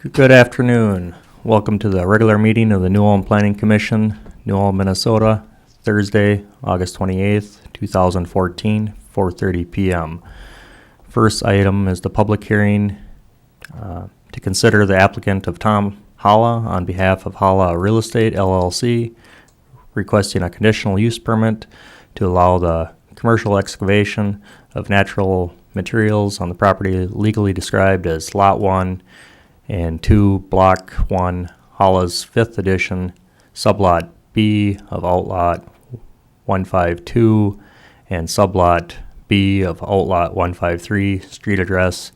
Good afternoon. Welcome to the regular meeting of the New Ulm Planning Commission, New Ulm, Minnesota, Thursday, August 28th, 2014, 4:30 p.m. First item is the public hearing to consider the applicant of Tom Holla on behalf of Holla Real Estate LLC requesting a conditional use permit to allow the commercial excavation of natural materials on the property legally described as Lot 1 and 2, Block 1, Holla's 5th edition, Sublot B of Outlot 152 and Sublot B of Outlot 153, street address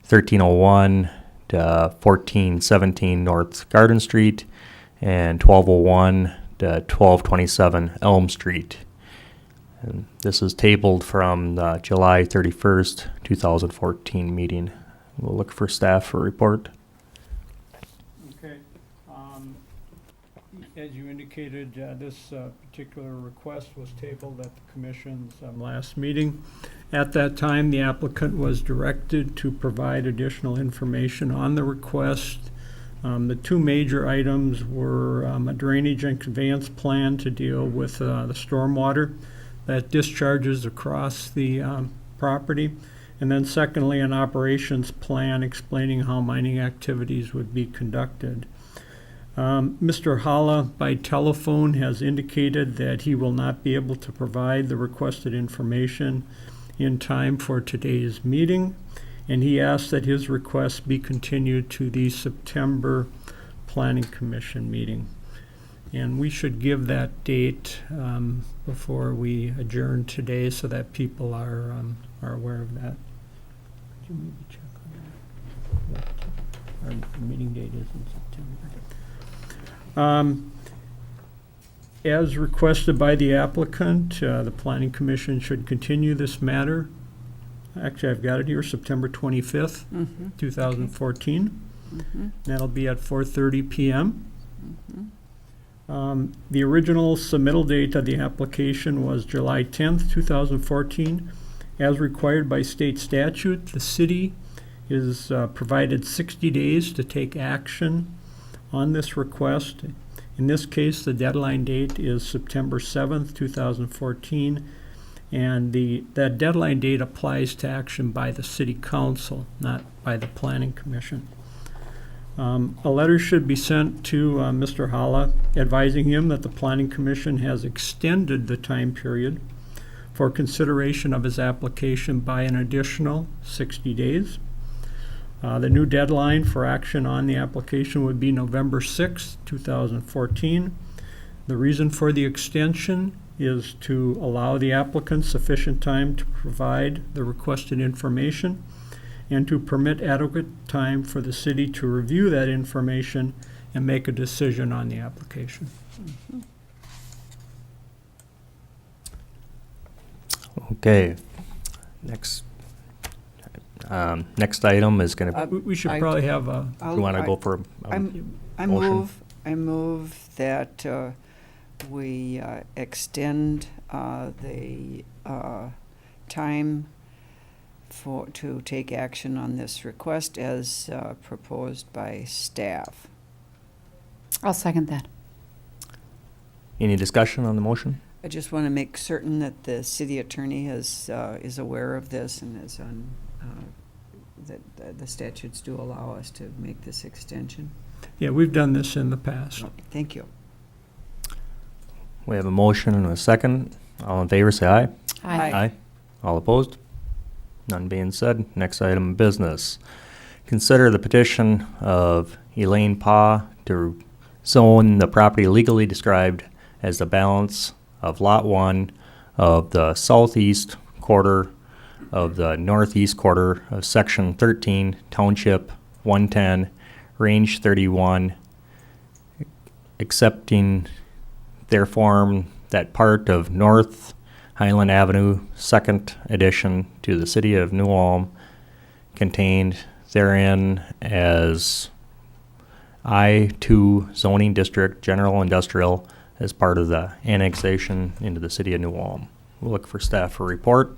1301 to 1417 North Garden Street and 1201 to 1227 Elm Street. And this is tabled from the July 31st, 2014 meeting. We'll look for staff for report. Okay. As you indicated, this particular request was tabled at the Commission's last meeting. At that time, the applicant was directed to provide additional information on the request. The two major items were a drainage and conveyance plan to deal with the stormwater that discharges across the property. And then secondly, an operations plan explaining how mining activities would be conducted. Mr. Holla, by telephone, has indicated that he will not be able to provide the requested information in time for today's meeting, and he asked that his request be continued to the September Planning Commission meeting. And we should give that date before we adjourn today so that people are aware of that. Could you maybe check on that? Our meeting date is in September. As requested by the applicant, the Planning Commission should continue this matter. Actually, I've got it here, September 25th, 2014. That'll be at 4:30 p.m. The original submittal date of the application was July 10th, 2014. As required by state statute, the city is provided 60 days to take action on this request. In this case, the deadline date is September 7th, 2014, and that deadline date applies to action by the City Council, not by the Planning Commission. A letter should be sent to Mr. Holla advising him that the Planning Commission has extended the time period for consideration of his application by an additional 60 days. The new deadline for action on the application would be November 6th, 2014. The reason for the extension is to allow the applicant sufficient time to provide the requested information and to permit adequate time for the city to review that information and make a decision on the application. Okay. Next item is going to. We should probably have a. You want to go for a motion? I move that we extend the time to take action on this request as proposed by staff. I'll second that. Any discussion on the motion? I just want to make certain that the city attorney is aware of this and is on that the statutes do allow us to make this extension. Yeah, we've done this in the past. Thank you. We have a motion and a second. All in favor, say aye. Aye. All opposed? None being said. Next item of business. Consider the petition of Elaine Pa to zone the property legally described as the balance of Lot 1 of the southeast quarter of the northeast quarter of Section 13, Township 110, Range 31, accepting therefore that part of North Highland Avenue, 2nd addition to the City of New Ulm, contained therein as I-2 zoning district, general industrial, as part of the annexation into the City of New Ulm. We'll look for staff for report.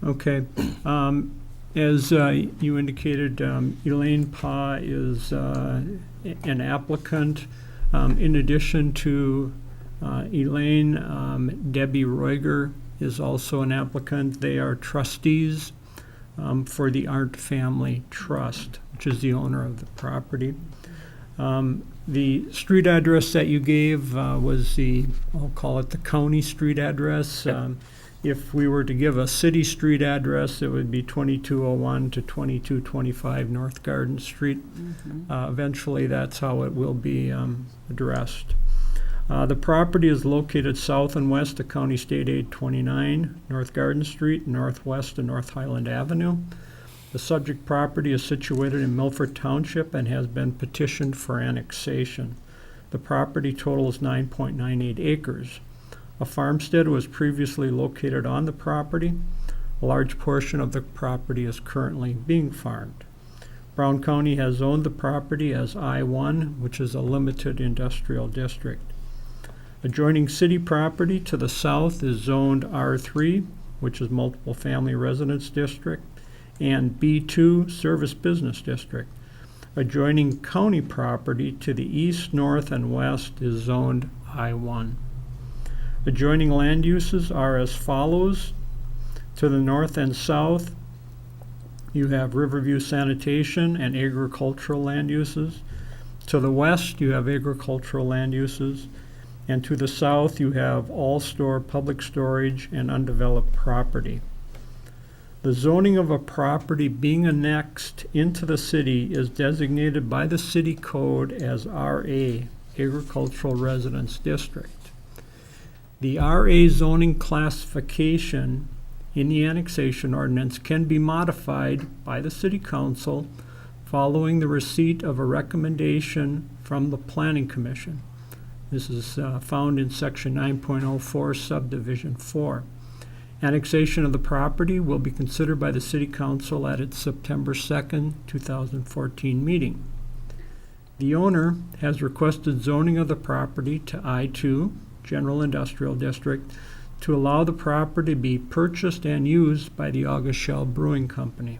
Okay. As you indicated, Elaine Pa is an applicant. In addition to Elaine, Debbie Roiger is also an applicant. They are trustees for the Arndt Family Trust, which is the owner of the property. The street address that you gave was I'll call it the county street address. If we were to give a city street address, it would be 2201 to 2225 North Garden Street. Eventually, that's how it will be addressed. The property is located south and west of County State Aid 29, North Garden Street, northwest of North Highland Avenue. The subject property is situated in Milford Township and has been petitioned for annexation. The property totals 9.98 acres. A farmstead was previously located on the property. A large portion of the property is currently being farmed. Brown County has owned the property as I-1, which is a limited industrial district. Adjoining city property to the south is zoned R3, which is multiple family residence district, and B2, service business district. Adjoining county property to the east, north, and west is zoned I-1. Adjoining land uses are as follows. To the north and south, you have Riverview Sanitation and agricultural land uses. To the west, you have agricultural land uses. And to the south, you have all-store public storage and undeveloped property. The zoning of a property being annexed into the city is designated by the city code as RA, Agricultural Residence District. The RA zoning classification in the annexation ordinance can be modified by the City Council following the receipt of a recommendation from the Planning Commission. This is found in Section 9.04, Subdivision 4. Annexation of the property will be considered by the City Council at its September 2nd, 2014 meeting. The owner has requested zoning of the property to I-2, General Industrial District, to allow the property to be purchased and used by the August Shell Brewing Company.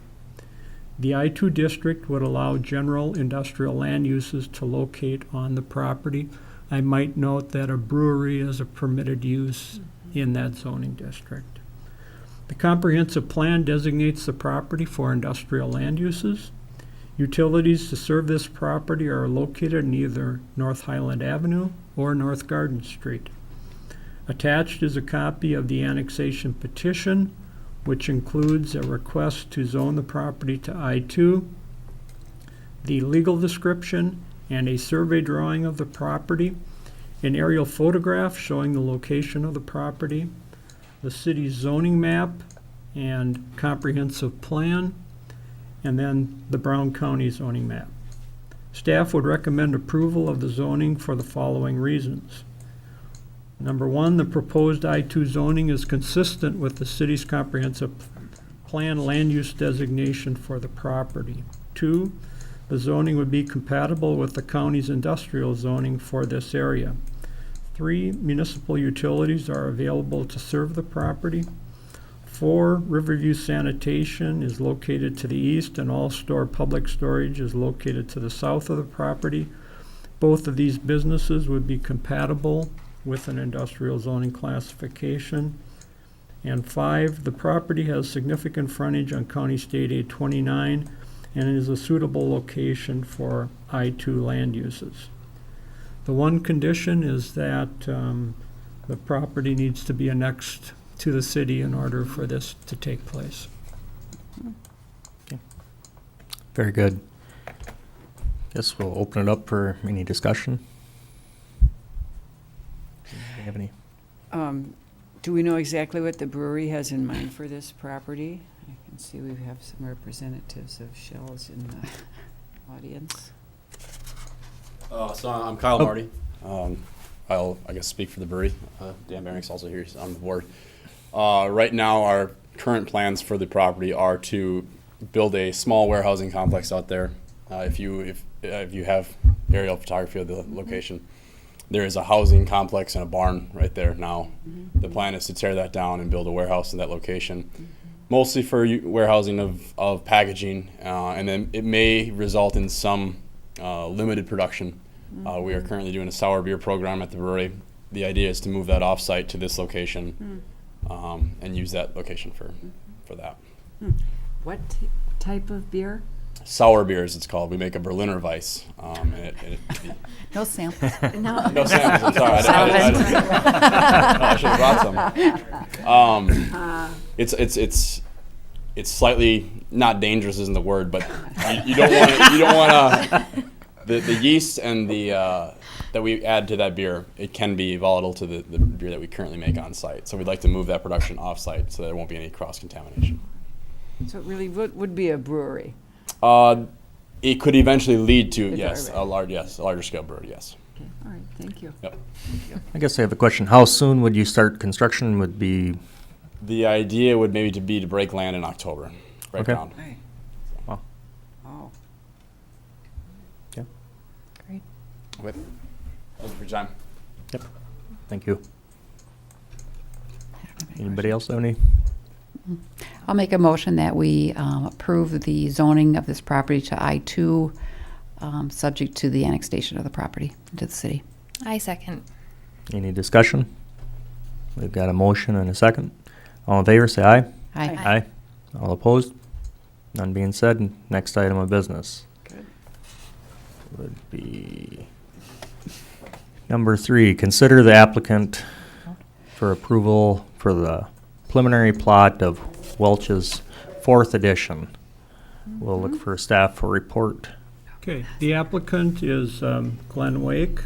The I-2 district would allow general industrial land uses to locate on the property. I might note that a brewery is a permitted use in that zoning district. The comprehensive plan designates the property for industrial land uses. Utilities to serve this property are located in either North Highland Avenue or North Garden Street. Attached is a copy of the annexation petition, which includes a request to zone the property to I-2, the legal description, and a survey drawing of the property, an aerial photograph showing the location of the property, the city's zoning map and comprehensive plan, and then the Brown County zoning map. Staff would recommend approval of the zoning for the following reasons. Number one, the proposed I-2 zoning is consistent with the city's comprehensive plan land use designation for the property. Two, the zoning would be compatible with the county's industrial zoning for this area. Three, municipal utilities are available to serve the property. Four, Riverview Sanitation is located to the east and all-store public storage is located to the south of the property. Both of these businesses would be compatible with an industrial zoning classification. And five, the property has significant frontage on County State Aid 29 and is a suitable location for I-2 land uses. The one condition is that the property needs to be annexed to the city in order for this to take place. Very good. Guess we'll open it up for any discussion. Do you have any? Do we know exactly what the brewery has in mind for this property? I can see we have some representatives of Shell's in the audience. So I'm Kyle Marty. I'll, I guess, speak for the brewery. Dan Barrick's also here on the board. Right now, our current plans for the property are to build a small warehousing complex out there. If you have aerial photography of the location, there is a housing complex and a barn right there now. The plan is to tear that down and build a warehouse in that location. Mostly for warehousing of packaging, and then it may result in some limited production. We are currently doing a sour beer program at the brewery. The idea is to move that off-site to this location and use that location for that. What type of beer? Sour beers, it's called. We make a Berliner Weiss. No samples. No. No samples, I'm sorry. I should have brought some. It's slightly, not dangerous isn't the word, but you don't want to, the yeast and that we add to that beer, it can be volatile to the beer that we currently make on site. So we'd like to move that production off site so there won't be any cross-contamination. So it really would be a brewery. It could eventually lead to, It's yes, already- a larger scale brewery, yes. Okay, all right, thank you. Yep. I guess I have a question. How soon would you start construction? Would be, The idea would maybe be to break land in October, right Okay. around. Hey. Wow. Oh, Great. Thank you for your time. thank you. Anybody else have any? I'll make a motion that we approve the zoning of this property to I-2, subject to the annexation of the property into the city. I second. Any discussion? We've got a motion and a second. All in favor, say aye. Aye. Aye. All opposed? None being said, next item of business good. would be number 3, consider the applicant for approval for the preliminary plot of Welch's 4th edition. We'll look for staff for report. Okay, the applicant is Glenn Wech.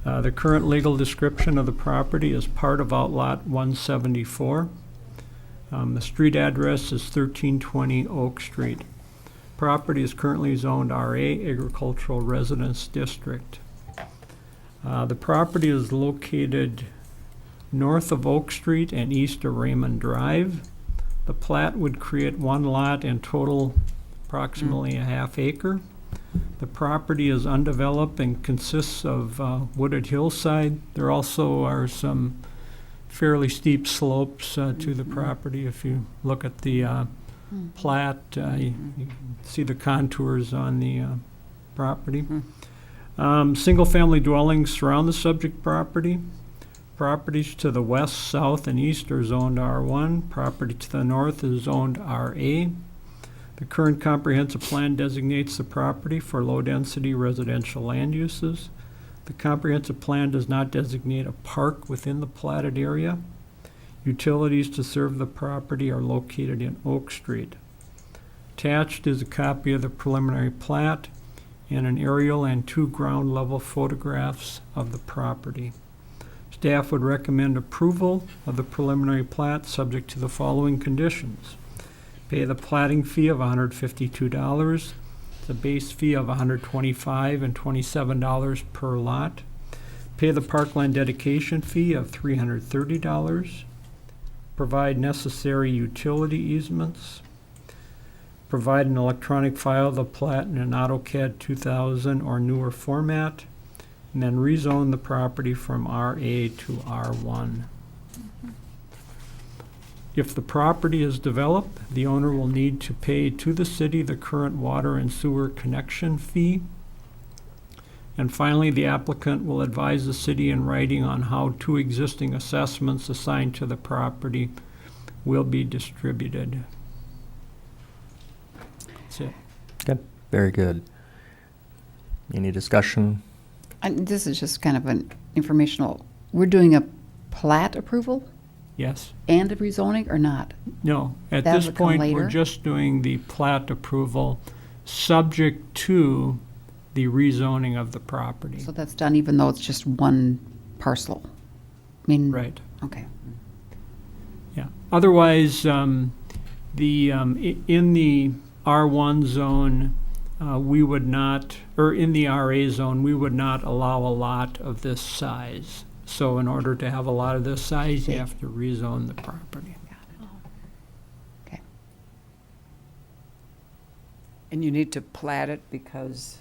The current legal description of the property is part of Outlot 174. The street address is 1320 Oak Street. Property is currently zoned RA, Agricultural Residence District. The property is located north of Oak Street and east of Raymond Drive. The plat would create one lot and total approximately a half acre. The property is undeveloped and consists of wooded hillside. There also are some fairly steep slopes to the property. If you look at the plat, you can see the contours on the property. Single-family dwellings surround the subject property. Properties to the west, south, and east are zoned R1. Property to the north is zoned RA. The current comprehensive plan designates the property for low-density residential land uses. The comprehensive plan does not designate a park within the platted area. Utilities to serve the property are located in Oak Street. Attached is a copy of the preliminary plat and an aerial and 2 ground-level photographs of the property. Staff would recommend approval of the preliminary plat subject to the following conditions. Pay the platting fee of $152, the base fee of $125 and $27 per lot. Pay the parkland dedication fee of $330. Provide necessary utility easements. Provide an electronic file of the plat in an AutoCAD 2000 or newer format. And then rezone the property from RA to R1. If the property is developed, the owner will need to pay to the city the current water and sewer connection fee. And finally, the applicant will advise the city in writing on how 2 existing assessments assigned to the property will be distributed. That's it. Okay, very good. Any discussion? And this is just kind of an informational, we're doing a plat approval Yes? and a rezoning or not? No, at That this would come point, we're later? just doing the plat approval, subject to the rezoning of the property. So that's done even though it's just one parcel? I mean, Right, okay. yeah. Otherwise, in the R1 zone, we would not, or in the RA zone, we would not allow a lot of this size. So in order to have a lot of this size, you have to rezone the property. Okay. And you need to plat it because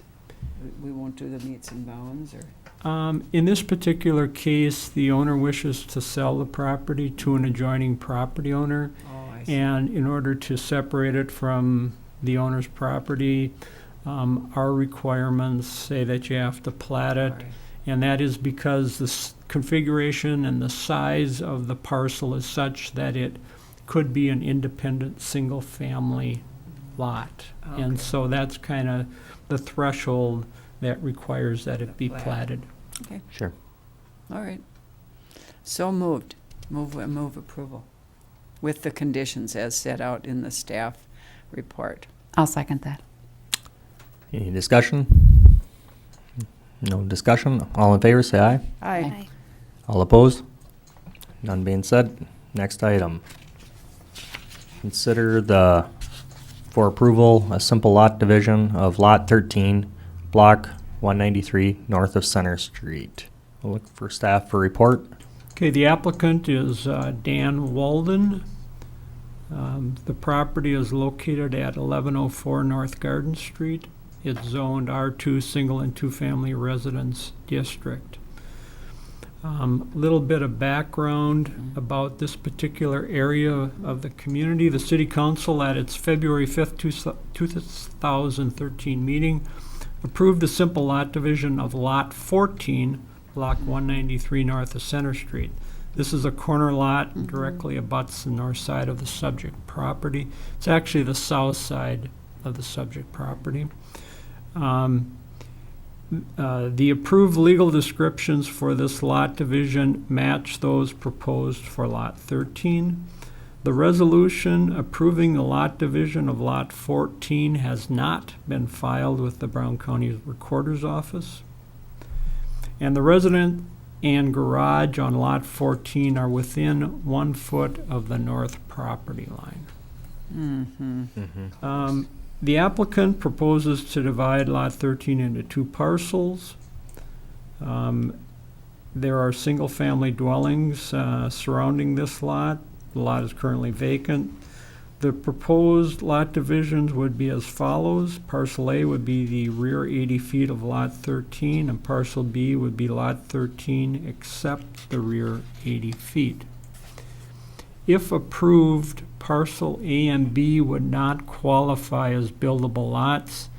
we won't do the meets and bounds, or? In this particular case, the owner wishes to sell the property to an adjoining property owner. Oh, I And in order to separate it from the owner's property, our requirements say that you have to plat it. Right. And that is because the configuration and the size of the parcel is such that it could be an independent, single-family lot. Okay. And so that's kind of the threshold that requires that it be Plat. platted. Sure. All right. So moved. Move approval with the conditions as set out in the staff report. I'll second that. Any discussion? No discussion. All in favor, say aye. Aye. All opposed? None being said. Next item. Consider for approval, a simple lot division of Lot 13, Block 193, north of Center Street. We'll look for staff for report. Okay, the applicant is Dan Walden. The property is located at 1104 North Garden Street. It's zoned R2 Single and Two Family Residence District. Little bit of background about this particular area of the community. The City Council at its February 5th, 2013 meeting approved a simple lot division of Lot 14, Block 193 north of Center Street. This is a corner lot directly abuts the north side of the subject property. It's actually the south side of the subject property. The approved legal descriptions for this lot division match those proposed for Lot 13. The resolution approving the lot division of Lot 14 has not been filed with the Brown County Recorder's Office. And the resident and garage on Lot 14 are within 1 foot of the north property line. The applicant proposes to divide Lot 13 into 2 parcels. There are single-family dwellings surrounding this lot. The lot is currently vacant. The proposed lot divisions would be as follows. Parcel A would be the rear 80 feet of Lot 13, and Parcel B would be Lot 13 except the rear 80 feet. If approved, Parcel A and B would not qualify as buildable lots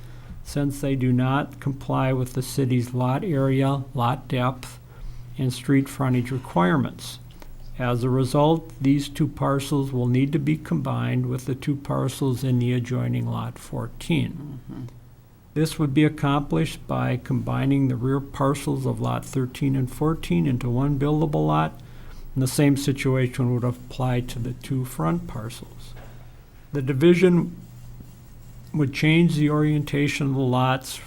since they do not comply with the city's lot area, lot depth, and street frontage requirements. As a result, these 2 parcels will need to be combined with the 2 parcels in the adjoining Lot 14. This would be accomplished by combining the rear parcels of Lot 13 and 14 into 1 buildable lot, and the same situation would apply to the 2 front parcels. The division would change the orientation of the lots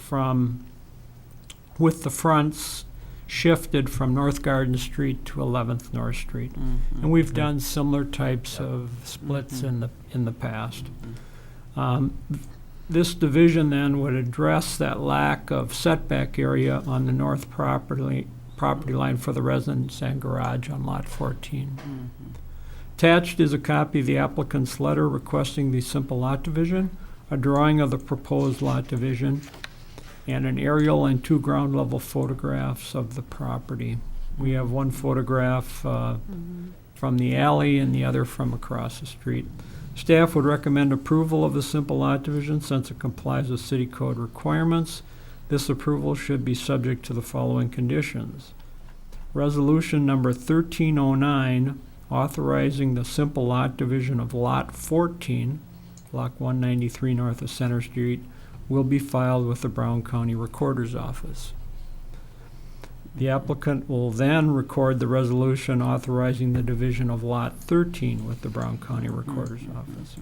with the fronts shifted from North Garden Street to 11th North Street. And we've done similar types of splits in the past. This division then would address that lack of setback area on the north property line for the residence and garage on Lot 14. Attached is a copy of the applicant's letter requesting the simple lot division, a drawing of the proposed lot division, and an aerial and 2 ground level photographs of the property. We have 1 photograph from the alley and the other from across the street. Staff would recommend approval of the simple lot division since it complies with city code requirements. This approval should be subject to the following conditions. Resolution number 1309 authorizing the simple lot division of Lot 14, Block 193 north of Center Street, will be filed with the Brown County Recorder's Office. The applicant will then record the resolution authorizing the division of Lot 13 with the Brown County Recorder's Office.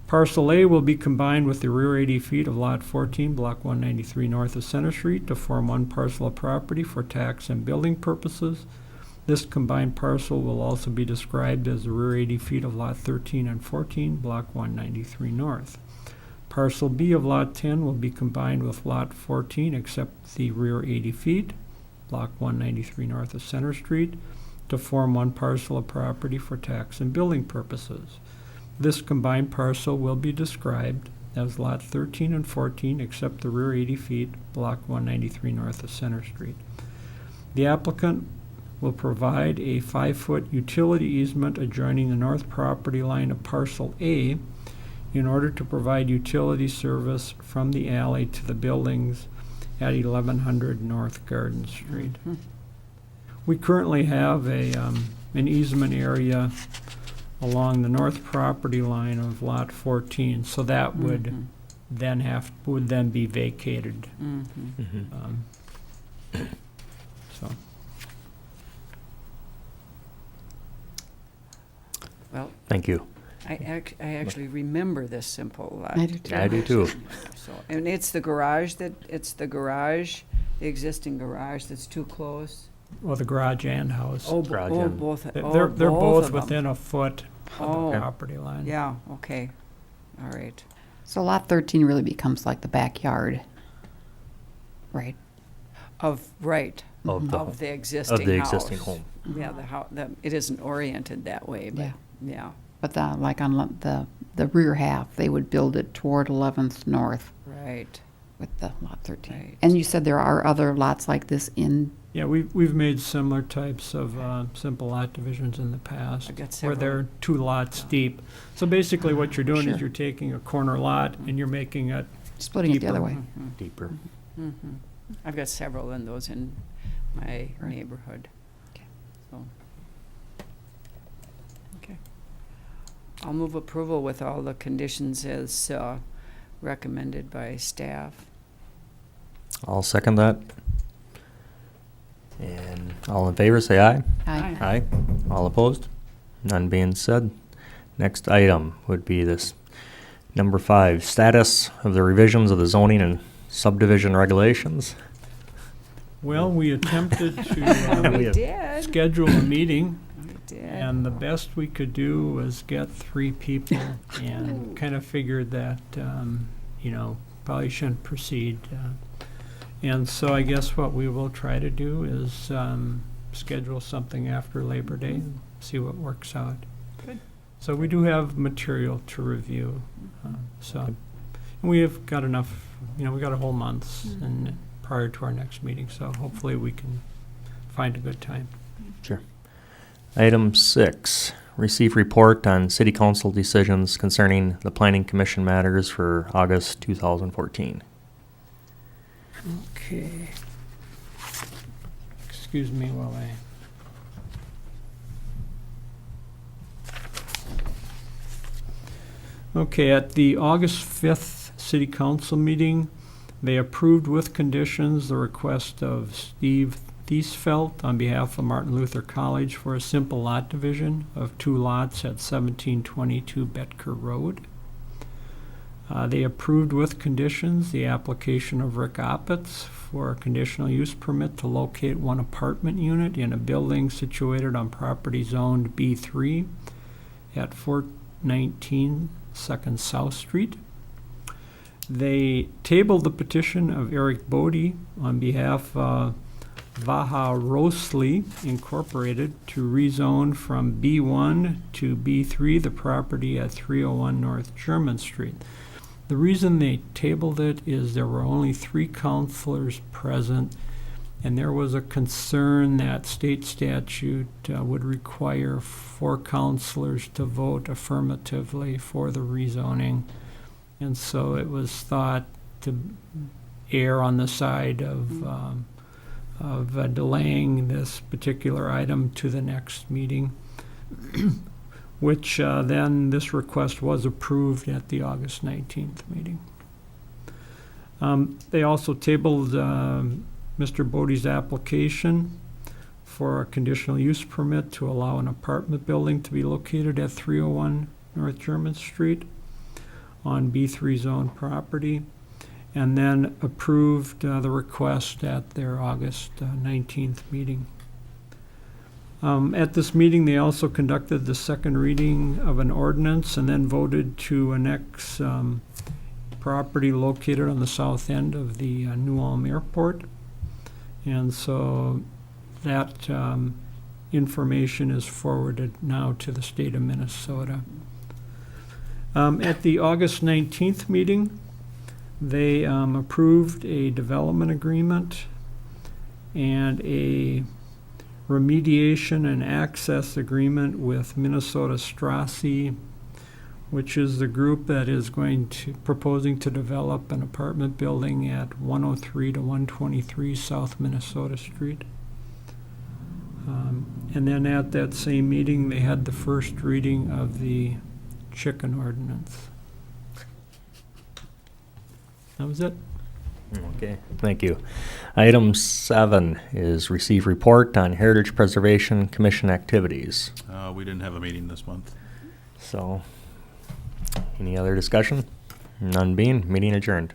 Parcel A will be combined with the rear 80 feet of Lot 14, Block 193 north of Center Street to form 1 parcel of property for tax and building purposes. This combined parcel will also be described as the rear 80 feet of Lot 13 and 14, Block 193 north. Parcel B of Lot 10 will be combined with Lot 14 except the rear 80 feet, Block 193 north of Center Street, to form 1 parcel of property for tax and building purposes. This combined parcel will be described as Lot 13 and 14 except the rear 80 feet, Block 193 north of Center Street. The applicant will provide a 5-foot utility easement adjoining the north property line of parcel A in order to provide utility service from the alley to the buildings at 1100 North Garden Street. We currently have an easement area along the north property line of lot 14, so that would then be vacated. So, Well, Thank you. I actually remember this simple lot. I do too. I do too. So, and it's the existing garage that's too close. well, the garage and house. Garage and- both. They're both both of 'em. within a foot of Oh. the property line. Yeah, okay, all right. So lot 13 really becomes like the backyard, right? Right, Of the, of the existing house. of the existing home. Yeah, it isn't oriented that way, but, Yeah. yeah, But like on the rear half, they would build it toward 11th North right. with the lot 13. Right. And you said there are other lots like this in, Yeah, we've made similar types of simple lot divisions in the past, I've got where several. they're 2 lots deep. So basically what you're doing Sure. is you're taking a corner lot and you're making it, splitting it the other Deeper. way. Deeper. I've got several in those in my Right. neighborhood. Okay. So. Okay. I'll move approval with all the conditions as recommended by staff. I'll second that. And all in favor, say aye. Aye. Aye. All opposed? None being said. Next item would be this number 5, status of the revisions of the zoning and subdivision regulations. well, we attempted We to have- did. schedule a meeting, We did. and the best we could do was get 3 people, and kind of figured that, probably shouldn't proceed. And so I guess what we will try to do is schedule something after Labor Day and see what works out. Good. So we do have material to review. And we have got enough, we got a whole month and prior to our next meeting, so hopefully we can find a good time. Sure. Item 6, receive report on city council decisions concerning the planning commission matters for August 2014. Okay. Excuse me while I... Okay, at the August 5th City Council meeting, they approved with conditions the request of Steve Thiesfeld on behalf of Martin Luther College for a simple lot division of 2 lots at 1722 Betker Road. They approved with conditions the application of Rick Oppitz for a conditional use permit to locate 1 apartment unit in a building situated on property zoned B3 at 419 2nd South Street. They tabled the petition of Eric Bodie on behalf of Vaha Rosli Incorporated to rezone from B1 to B3 the property at 301 North German Street. The reason they tabled it is there were only 3 counselors present, and there was a concern that state statute would require 4 counselors to vote affirmatively for the rezoning. And so it was thought to err on the side of delaying this particular item to the next meeting, which then this request was approved at the August 19th meeting. They also tabled Mr. Bodie's application for a conditional use permit to allow an apartment building to be located at 301 North German Street on B3 zone property, and then approved the request at their August 19th meeting. At this meeting, they also conducted the second reading of an ordinance and then voted to annex property located on the south end of the New Ulm Airport. And so that information is forwarded now to the state of Minnesota. At the August 19th meeting, they approved a development agreement and a remediation and access agreement with Minnesota Strassi, which is the group that is proposing to develop an apartment building at 103 to 123 South Minnesota Street. And then at that same meeting, they had the first reading of the chicken ordinance. That was it. Okay, thank you. Item 7 is receive report on Heritage Preservation Commission activities. We didn't have a meeting this month. So, any other discussion? None being, meeting adjourned.